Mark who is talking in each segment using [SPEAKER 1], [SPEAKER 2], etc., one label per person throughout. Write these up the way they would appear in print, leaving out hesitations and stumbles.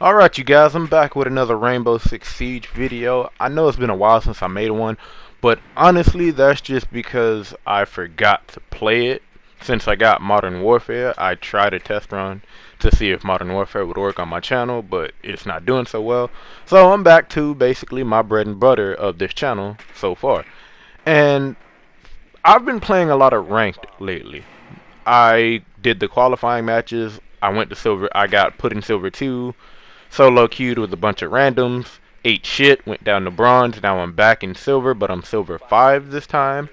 [SPEAKER 1] Alright you guys, I'm back with another Rainbow Six Siege video. I know it's been a while since I made one, but honestly that's just because I forgot to play it. Since I got Modern Warfare, I tried a test run to see if Modern Warfare would work on my channel, but it's not doing so well. So I'm back to basically my bread and butter of this channel so far. And I've been playing a lot of ranked lately. I did the qualifying matches, I went to silver, I got put in silver 2. Solo queued with a bunch of randoms, ate shit, went down to bronze, now I'm back in silver, but I'm silver 5 this time.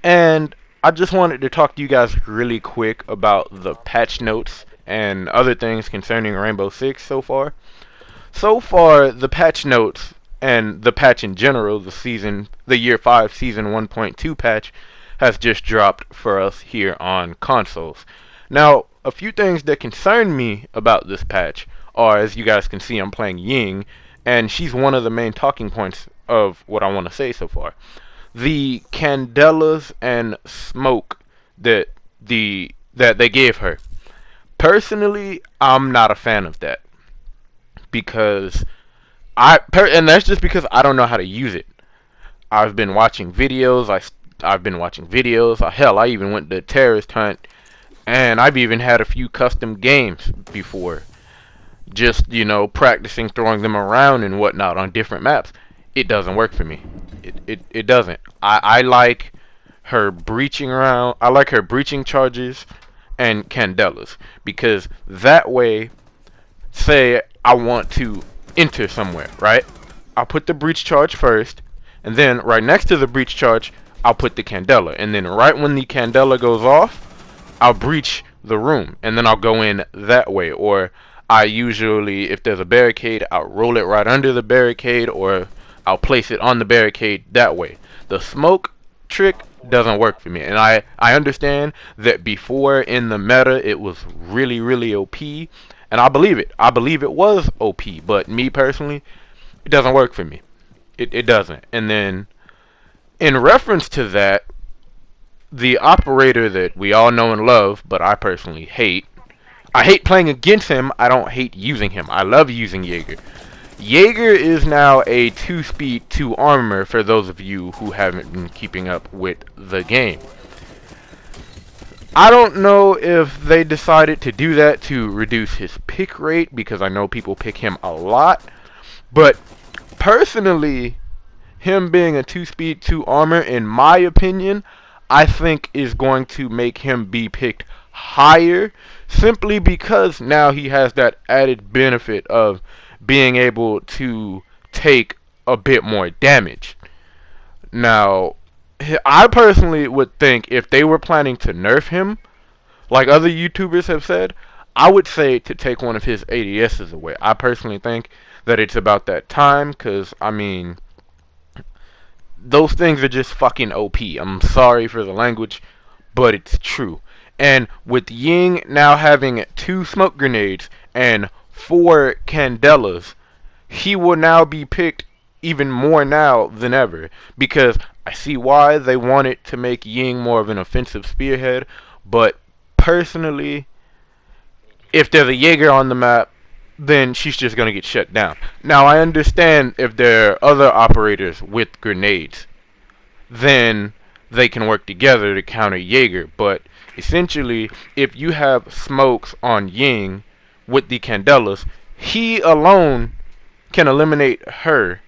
[SPEAKER 1] And I just wanted to talk to you guys really quick about the patch notes and other things concerning Rainbow Six so far. So far, the patch notes and the patch in general, the year 5 season 1.2 patch, has just dropped for us here on consoles. Now, a few things that concern me about this patch are, as you guys can see, I'm playing Ying, and she's one of the main talking points of what I want to say so far. The candelas and smoke that they gave her. Personally, I'm not a fan of that because and that's just because I don't know how to use it. I've been watching videos. I've been watching videos. Hell, I even went to terrorist hunt, and I've even had a few custom games before. Just, practicing throwing them around and whatnot on different maps. It doesn't work for me. It doesn't. I like her breaching around. I like her breaching charges and candelas, because that way, say I want to enter somewhere, right? I'll put the breach charge first, and then right next to the breach charge, I'll put the candela, and then right when the candela goes off, I'll breach the room, and then I'll go in that way. Or I usually, if there's a barricade, I'll roll it right under the barricade, or I'll place it on the barricade that way. The smoke trick doesn't work for me, and I understand that before in the meta it was really OP, and I believe it. I believe it was OP, but me personally, it doesn't work for me. It doesn't. And then, in reference to that, the operator that we all know and love, but I personally hate, I hate playing against him, I don't hate using him. I love using Jäger. Jäger is now a 2-speed, 2 armor for those of you who haven't been keeping up with the game. I don't know if they decided to do that to reduce his pick rate, because I know people pick him a lot. But personally, him being a 2-speed, 2 armor, in my opinion, I think is going to make him be picked higher, simply because now he has that added benefit of being able to take a bit more damage. Now, I personally would think if they were planning to nerf him, like other YouTubers have said, I would say to take one of his ADSs away. I personally think that it's about that time, because, I mean, those things are just fucking OP. I'm sorry for the language, but it's true. And with Ying now having 2 smoke grenades and 4 candelas, he will now be picked even more now than ever, because I see why they wanted to make Ying more of an offensive spearhead, but personally, if there's a Jäger on the map, then she's just going to get shut down. Now, I understand if there are other operators with grenades, then they can work together to counter Jäger, but essentially, if you have smokes on Ying with the candelas, he alone can eliminate her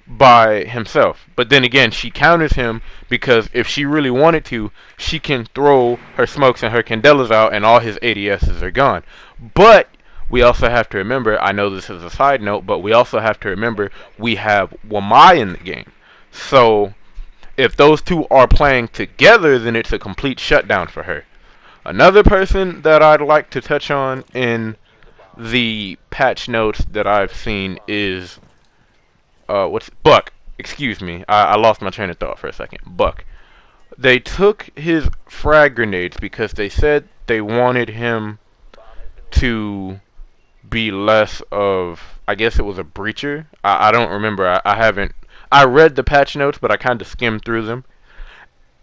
[SPEAKER 1] by himself. But then again, she counters him, because if she really wanted to, she can throw her smokes and her candelas out and all his ADSs are gone. But we also have to remember, I know this is a side note, but we also have to remember we have Wamai in the game. So if those two are playing together, then it's a complete shutdown for her. Another person that I'd like to touch on in the patch notes that I've seen is Buck. Excuse me, I lost my train of thought for a second. Buck. They took his frag grenades because they said they wanted him to be less of, I guess it was a breacher. I don't remember. I read the patch notes, but I kind of skimmed through them.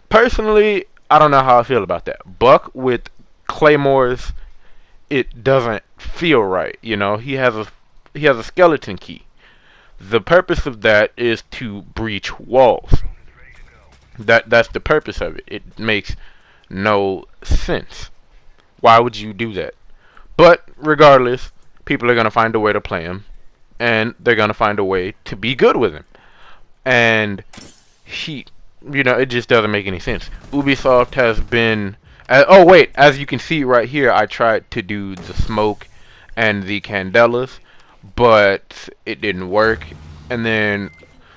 [SPEAKER 1] Personally, I don't know how I feel about that. Buck with claymores, it doesn't feel right. He has has a skeleton key. The purpose of that is to breach walls. That's the purpose of it. It makes no sense. Why would you do that? But regardless, people are gonna find a way to play him, and they're gonna find a way to be good with him. And he, it just doesn't make any sense. Ubisoft has been. Oh wait, as you can see right here, I tried to do the smoke and the candelas, but it didn't work. And then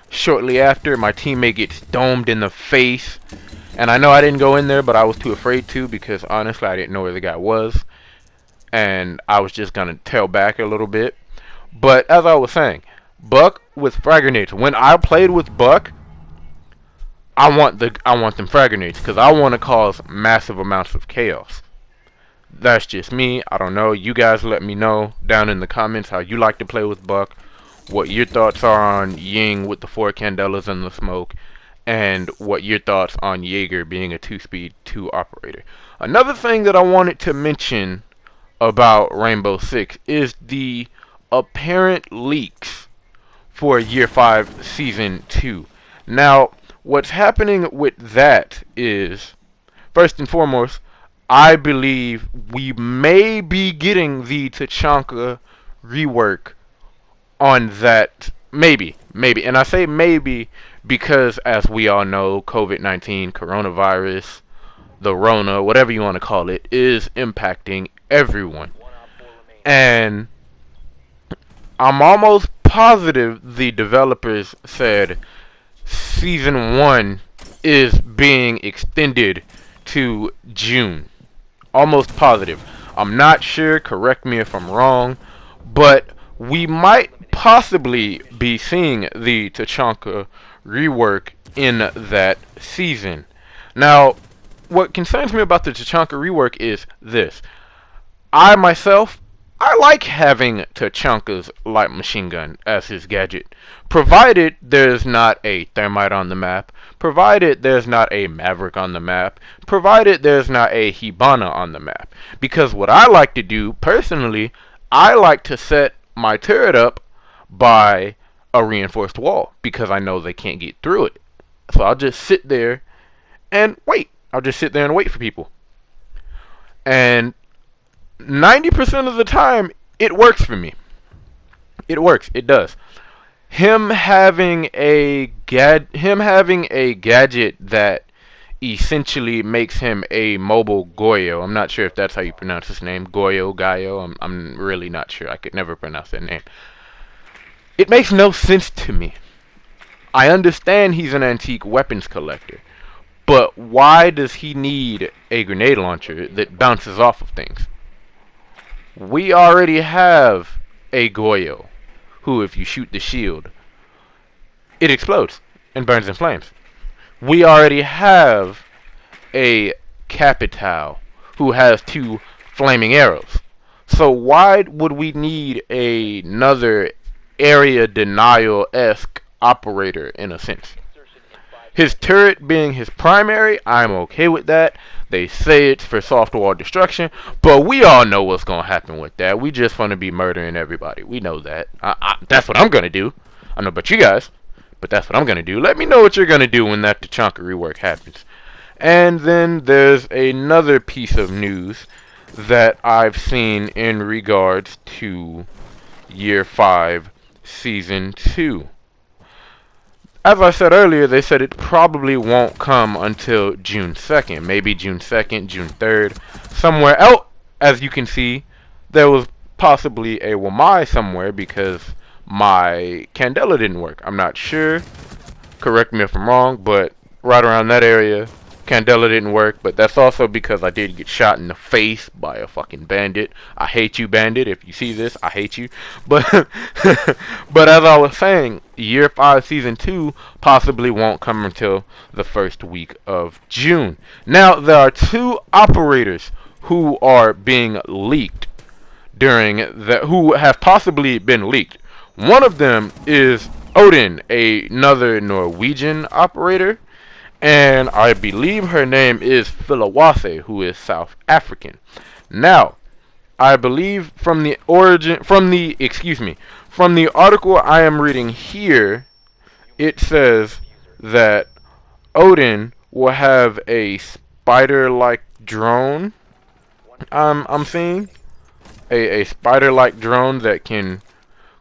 [SPEAKER 1] shortly after, my teammate gets domed in the face. And I know I didn't go in there, but I was too afraid to, because honestly I didn't know where the guy was. And I was just gonna tail back a little bit. But as I was saying, Buck with frag grenades. When I played with Buck, I want them frag grenades, because I want to cause massive amounts of chaos. That's just me. I don't know. You guys let me know down in the comments how you like to play with Buck, what your thoughts are on Ying with the 4 candelas and the smoke, and what your thoughts on Jäger being a 2-speed 2 operator. Another thing that I wanted to mention about Rainbow Six is the apparent leaks for Year 5 Season 2. Now, what's happening with that is, first and foremost, I believe we may be getting the Tachanka rework on that. Maybe. And I say maybe because, as we all know, COVID-19, coronavirus, the Rona, whatever you want to call it, is impacting everyone. And I'm almost positive the developers said Season 1 is being extended to June. Almost positive. I'm not sure, correct me if I'm wrong, but we might possibly be seeing the Tachanka rework in that season. Now, what concerns me about the Tachanka rework is this. I like having Tachanka's light machine gun as his gadget, provided there's not a thermite on the map, provided there's not a Maverick on the map, provided there's not a Hibana on the map. Because what I like to do, personally, I like to set my turret up by a reinforced wall, because I know they can't get through it. So I'll just sit there and wait. I'll just sit there and wait for people. And 90% of the time, it works for me. It works. It does. Him having a gadget that essentially makes him a mobile Goyo. I'm not sure if that's how you pronounce his name. Goyo, Gaio. I'm really not sure. I could never pronounce that name. It makes no sense to me. I understand he's an antique weapons collector, but why does he need a grenade launcher that bounces off of things? We already have a Goyo, who, if you shoot the shield, it explodes and burns in flames. We already have a Capital, who has 2 flaming arrows. So why would we need another area denial-esque operator, in a sense? His turret being his primary, I'm okay with that. They say it's for soft wall destruction, but we all know what's going to happen with that. We just want to be murdering everybody. We know that. That's what I'm going to do. I don't know about you guys, but that's what I'm going to do. Let me know what you're going to do when that Tachanka rework happens. And then there's another piece of news that I've seen in regards to Year 5 Season 2. As I said earlier, they said it probably won't come until June 2nd. Maybe June 2nd, June 3rd, somewhere else. As you can see, there was possibly a Wamai somewhere because my Candela didn't work. I'm not sure. Correct me if I'm wrong, but right around that area, Candela didn't work. But that's also because I did get shot in the face by a fucking bandit. I hate you, bandit. If you see this, I hate you. But but as I was saying, Year 5 Season 2 possibly won't come until the first week of June. Now, there are 2 operators who are being leaked who have possibly been leaked. One of them is Odin, another Norwegian operator, and I believe her name is Philawase, who is South African. Now, I believe from the origin, from the article I am reading here, it says that Odin will have a spider-like drone. I'm seeing a spider-like drone that can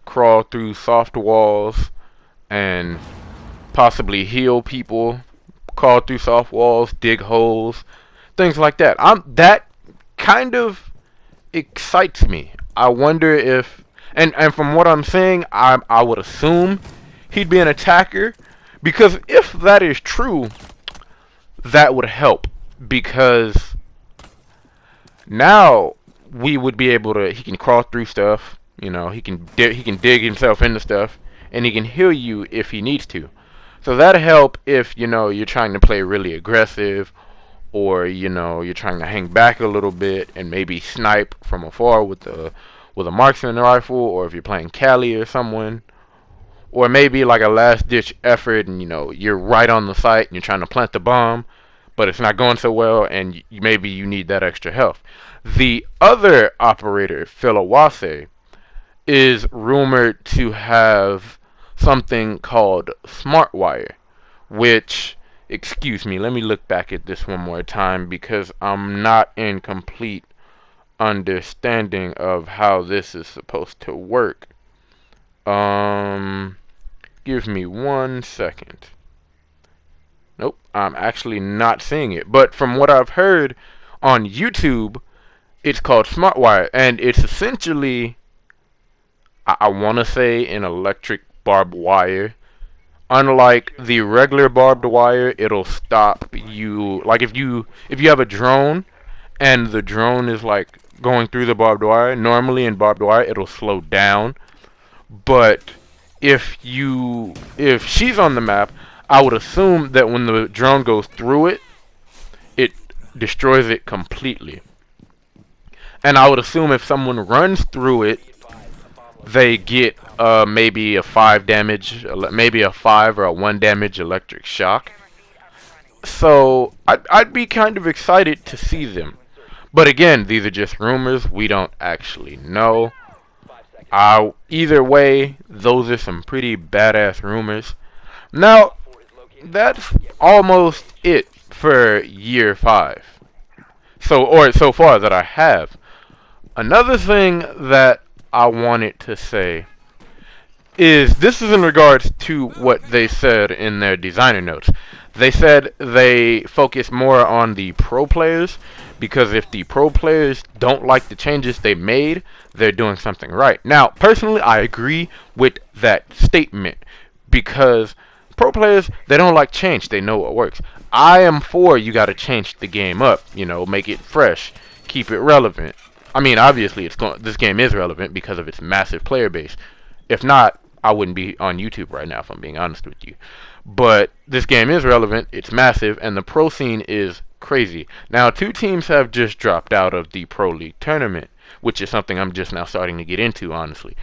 [SPEAKER 1] crawl through soft walls and possibly heal people, crawl through soft walls, dig holes, things like that. That kind of excites me. I wonder if, and from what I'm saying, I would assume he'd be an attacker, because if that is true, that would help, because now we would be able to. He can crawl through stuff. You know, he can dig himself into stuff, and he can heal you if he needs to. So that'll help if you're trying to play really aggressive, or you're trying to hang back a little bit and maybe snipe from afar with a marksman rifle, or if you're playing Callie or someone, or maybe like a last ditch effort and you're right on the site and you're trying to plant the bomb, but it's not going so well, and maybe you need that extra health. The other operator, Philawase, is rumored to have something called smart wire, which, excuse me, let me look back at this one more time because I'm not in complete understanding of how this is supposed to work. Give me 1 second. Nope, I'm actually not seeing it. But from what I've heard on YouTube, it's called SmartWire, and it's essentially, I want to say, an electric barbed wire. Unlike the regular barbed wire, it'll stop you. Like if you have a drone and the drone is like going through the barbed wire, normally in barbed wire it'll slow down. But if she's on the map, I would assume that when the drone goes through it, it destroys it completely. And I would assume if someone runs through it, they get maybe a 5 damage, maybe a 5 or a 1 damage electric shock. So I'd be kind of excited to see them. But again, these are just rumors. We don't actually know. Either way, those are some pretty badass rumors. Now, that's almost it for year 5. So far that I have. Another thing that I wanted to say is, this is in regards to what they said in their designer notes. They said they focus more on the pro players, because if the pro players don't like the changes they made, they're doing something right. Now, personally, I agree with that statement, because pro players, they don't like change. They know what works. I am for, you got to change the game up, make it fresh, keep it relevant. I mean, obviously, this game is relevant because of its massive player base. If not, I wouldn't be on YouTube right now, if I'm being honest with you. But this game is relevant, it's massive, and the pro scene is crazy. Now, 2 teams have just dropped out of the Pro League tournament, which is something I'm just now starting to get into, honestly.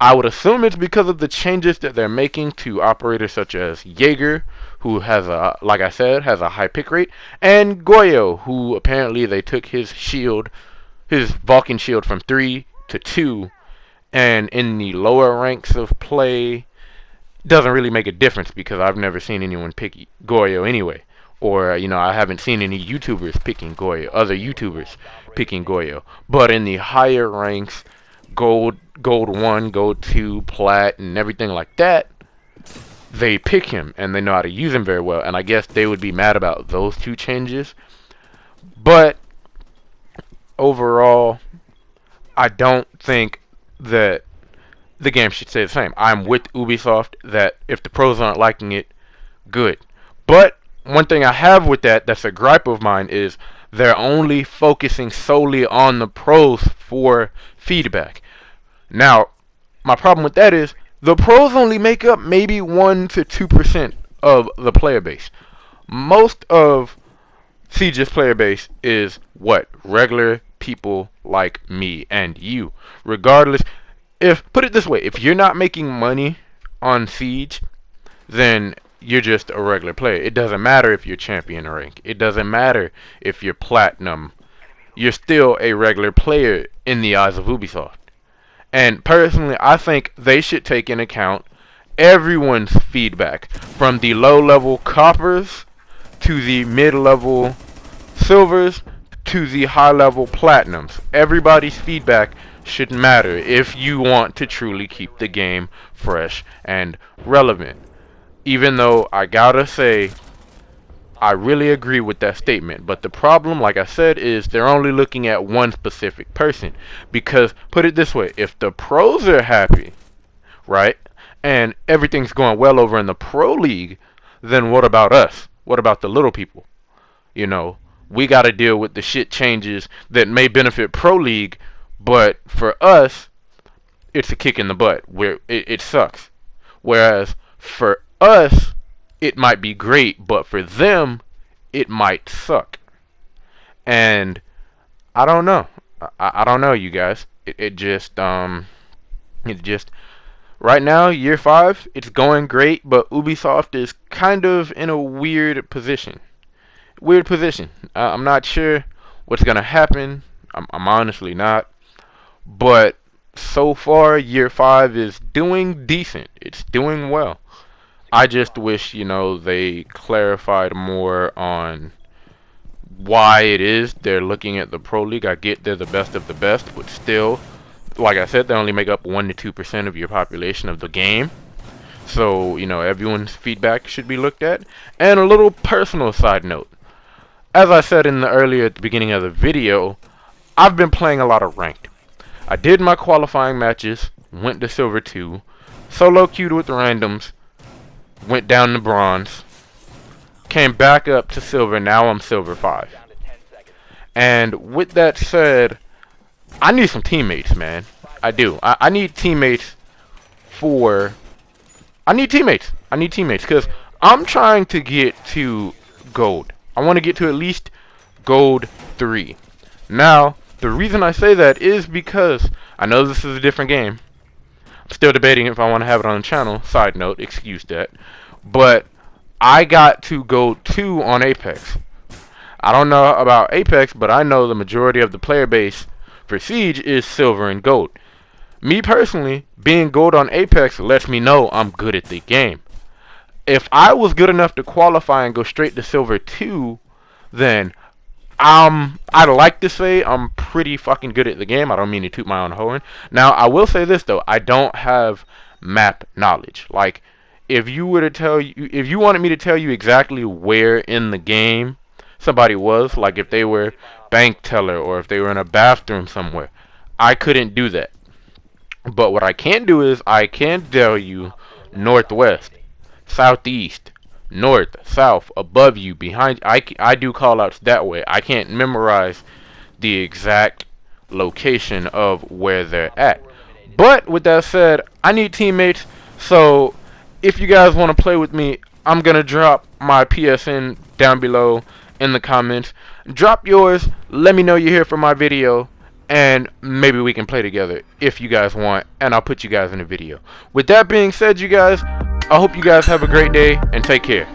[SPEAKER 1] I would assume it's because of the changes that they're making to operators such as Jäger, who has like I said, has a high pick rate, and Goyo, who apparently they took his Vulcan shield from 3 to 2, and in the lower ranks of play, doesn't really make a difference because I've never seen anyone pick Goyo anyway. Or, I haven't seen any YouTubers picking Goyo, other YouTubers picking Goyo. But in the higher ranks, gold 1, gold 2, plat, and everything like that, they pick him, and they know how to use him very well. And I guess they would be mad about those 2 changes. But overall, I don't think that the game should stay the same. I'm with Ubisoft that if the pros aren't liking it, good. But one thing I have with that's a gripe of mine, is they're only focusing solely on the pros for feedback. Now, my problem with that is the pros only make up maybe 1 to 2% of the player base. Most of Siege's player base is what? Regular people like me and you. Regardless, put it this way, if you're not making money on Siege, then you're just a regular player. It doesn't matter if you're champion rank. It doesn't matter if you're platinum. you're still a regular player in the eyes of Ubisoft. And personally, I think they should take into account everyone's feedback, from the low-level coppers to the mid-level silvers to the high-level platinums. Everybody's feedback should matter if you want to truly keep the game fresh and relevant. Even though I gotta say, I really agree with that statement. But the problem, like I said, is they're only looking at one specific person. Because, put it this way, if the pros are happy, right, and everything's going well over in the pro league, then what about us? What about the little people? You know, we got to deal with the shit changes that may benefit pro league, but for us, it's a kick in the butt where it sucks. Whereas for us, it might be great, but for them, it might suck. And I don't know. I don't know, you guys. It just right now, year 5, it's going great, but Ubisoft is kind of in a weird position. I'm not sure what's gonna happen. I'm honestly not. But so far, year 5 is doing decent. It's doing well. I just wish, they clarified more on why it is they're looking at the Pro League. I get they're the best of the best, but still, like I said, they only make up 1 to 2% of your population of the game. So, everyone's feedback should be looked at. And a little personal side note. As I said at the beginning of the video, I've been playing a lot of ranked. I did my qualifying matches, went to Silver 2, solo queued with randoms, went down to Bronze, came back up to Silver, now I'm Silver 5. And with that said, I need some teammates, man. I do. I need teammates I need teammates, because I'm trying to get to Gold. I want to get to at least Gold 3. Now, the reason I say that is because I know this is a different game. I'm still debating if I want to have it on the channel. Side note, excuse that. But I got to Gold 2 on Apex. I don't know about Apex, but I know the majority of the player base for Siege is Silver and Gold. Me personally, being Gold on Apex lets me know I'm good at the game. If I was good enough to qualify and go straight to Silver 2, then I'd like to say I'm pretty fucking good at the game. I don't mean to toot my own horn. Now, I will say this though, I don't have map knowledge. Like, if you wanted me to tell you exactly where in the game somebody was, like if they were bank teller or if they were in a bathroom somewhere, I couldn't do that. But what I can do is I can tell you northwest, southeast, north, south, above you, behind. I do callouts that way. I can't memorize the exact location of where they're at. But with that said, I need teammates. So if you guys want to play with me, I'm gonna drop my PSN down below in the comments. Drop yours. Let me know you're here for my video, and maybe we can play together if you guys want, and I'll put you guys in a video. With that being said, you guys, I hope you guys have a great day and take care.